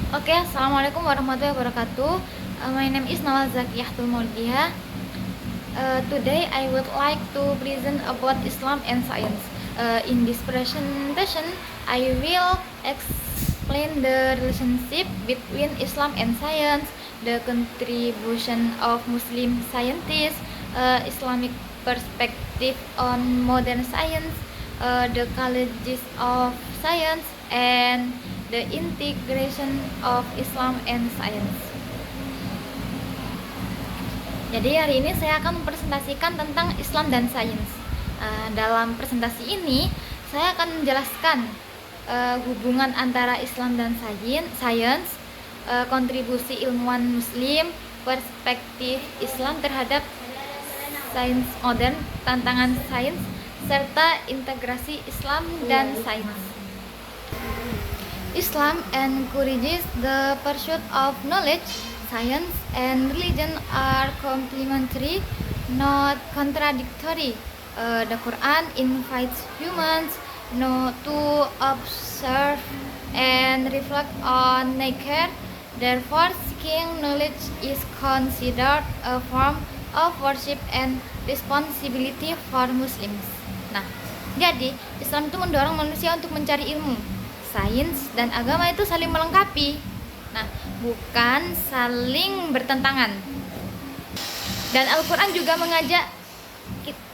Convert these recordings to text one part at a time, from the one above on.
Oke, assalamualaikum warahmatullahi wabarakatuh. My name is Nawal Zakiyatul Maulidiyah. Today I would like to present about Islam and science. In this presentation, I will explain the relationship between Islam and science, the contribution of Muslim scientists, Islamic perspective on modern science, the colleges of science, and the integration of Islam and science. Jadi hari ini saya akan mempresentasikan tentang Islam dan sains. Dalam presentasi ini saya akan menjelaskan hubungan antara Islam dan sains, kontribusi ilmuwan Muslim, perspektif Islam terhadap sains modern, tantangan sains, serta integrasi Islam dan sains. Islam encourages the pursuit of knowledge. Science and religion are complementary, not contradictory. The Quran invites humans to observe and reflect on nature. Therefore, seeking knowledge is considered a form of worship and responsibility for Muslims. Nah, jadi Islam itu mendorong manusia untuk mencari ilmu. Sains dan agama itu saling melengkapi. Nah, bukan saling bertentangan. Dan Al-Quran juga mengajak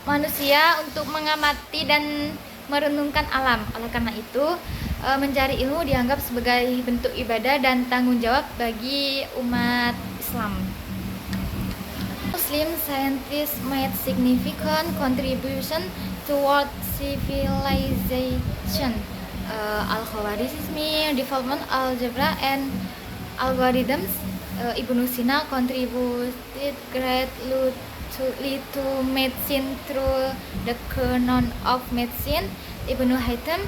manusia untuk mengamati dan merenungkan alam. Oleh karena itu, mencari ilmu dianggap sebagai bentuk ibadah dan tanggung jawab bagi umat Islam. Muslim scientists made significant contribution toward civilization. Al-Khawarizmi, development algebra and algorithms. Ibnu Sina contributed greatly to medicine through the canon of medicine. Ibnu Haytham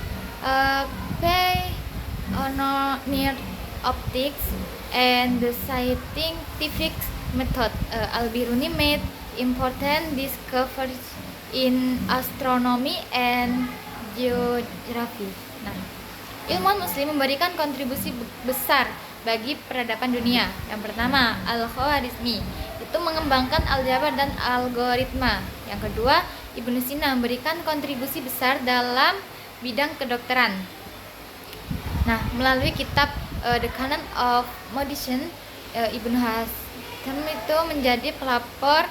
pioneered optics and the scientific method. Al-Biruni made important discoveries in astronomy and geography. Nah, ilmuwan Muslim memberikan kontribusi besar bagi peradaban dunia. Yang pertama, Al-Khawarizmi itu mengembangkan aljabar dan algoritma. Yang kedua, Ibnu Sina memberikan kontribusi besar dalam bidang kedokteran. Nah, melalui kitab The Canon of Medicine, Ibnu Haytham itu menjadi pelapor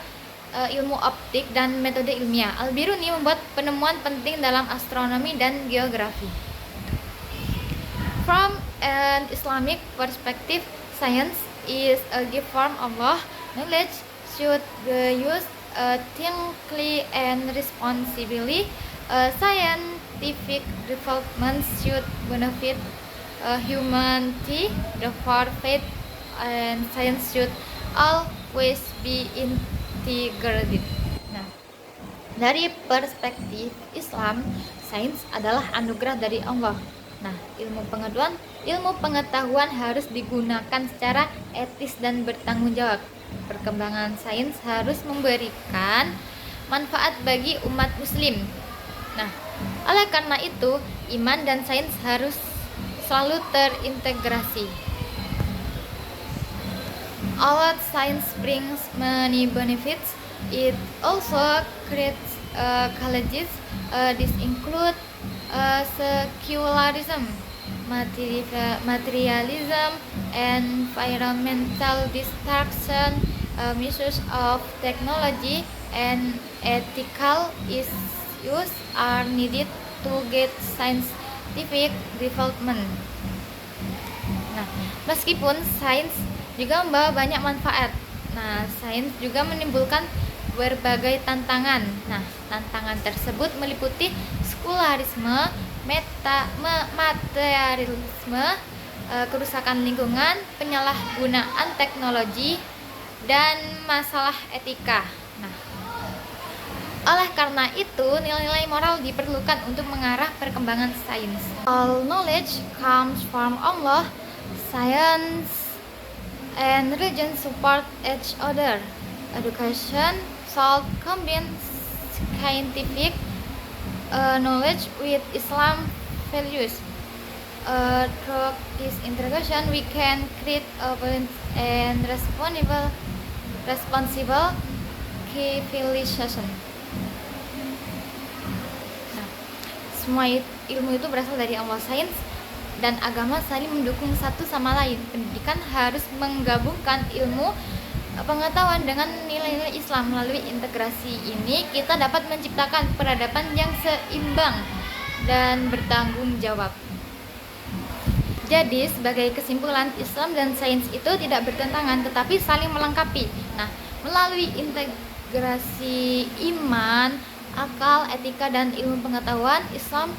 ilmu optik dan metode ilmiah. Al-Biruni membuat penemuan penting dalam astronomi dan geografi. From an Islamic perspective, science is a gift from Allah. Knowledge should be used ethically and responsibly. Scientific development should benefit humanity. Therefore, faith and science should always be integrated. Nah, dari perspektif Islam, sains adalah anugerah dari Allah. Nah, ilmu pengetahuan harus digunakan secara etis dan bertanggung jawab. Perkembangan sains harus memberikan manfaat bagi umat Muslim. Nah, oleh karena itu, iman dan sains harus selalu terintegrasi. Although science brings many benefits, it also creates challenges. This include secularism, materialism, environmental destruction, misuse of technology, and ethical issues are needed to get scientific development. Nah, meskipun sains juga membawa banyak manfaat, nah, sains juga menimbulkan berbagai tantangan. Nah, tantangan tersebut meliputi sekularisme, materialisme, kerusakan lingkungan, penyalahgunaan teknologi, dan masalah etika. Nah, oleh karena itu, nilai-nilai moral diperlukan untuk mengarah perkembangan sains. All knowledge comes from Allah. Science and religion support each other. Education should combine scientific knowledge with Islam values. Through this integration, we can create a balanced and responsible civilization. Nah, semua ilmu itu berasal dari Allah. Sains dan agama saling mendukung satu sama lain. Pendidikan harus menggabungkan ilmu pengetahuan dengan nilai-nilai Islam. Melalui integrasi ini kita dapat menciptakan peradaban yang seimbang dan bertanggung jawab. Jadi sebagai kesimpulan, Islam dan sains itu tidak bertentangan tetapi saling melengkapi. Nah, melalui integrasi iman, akal, etika, dan ilmu pengetahuan, Islam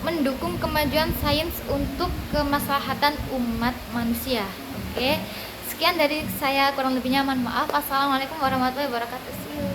mendukung kemajuan sains untuk kemaslahatan umat manusia. Oke. Sekian dari saya, kurang lebihnya mohon maaf. Assalamualaikum warahmatullahi wabarakatuh. See you.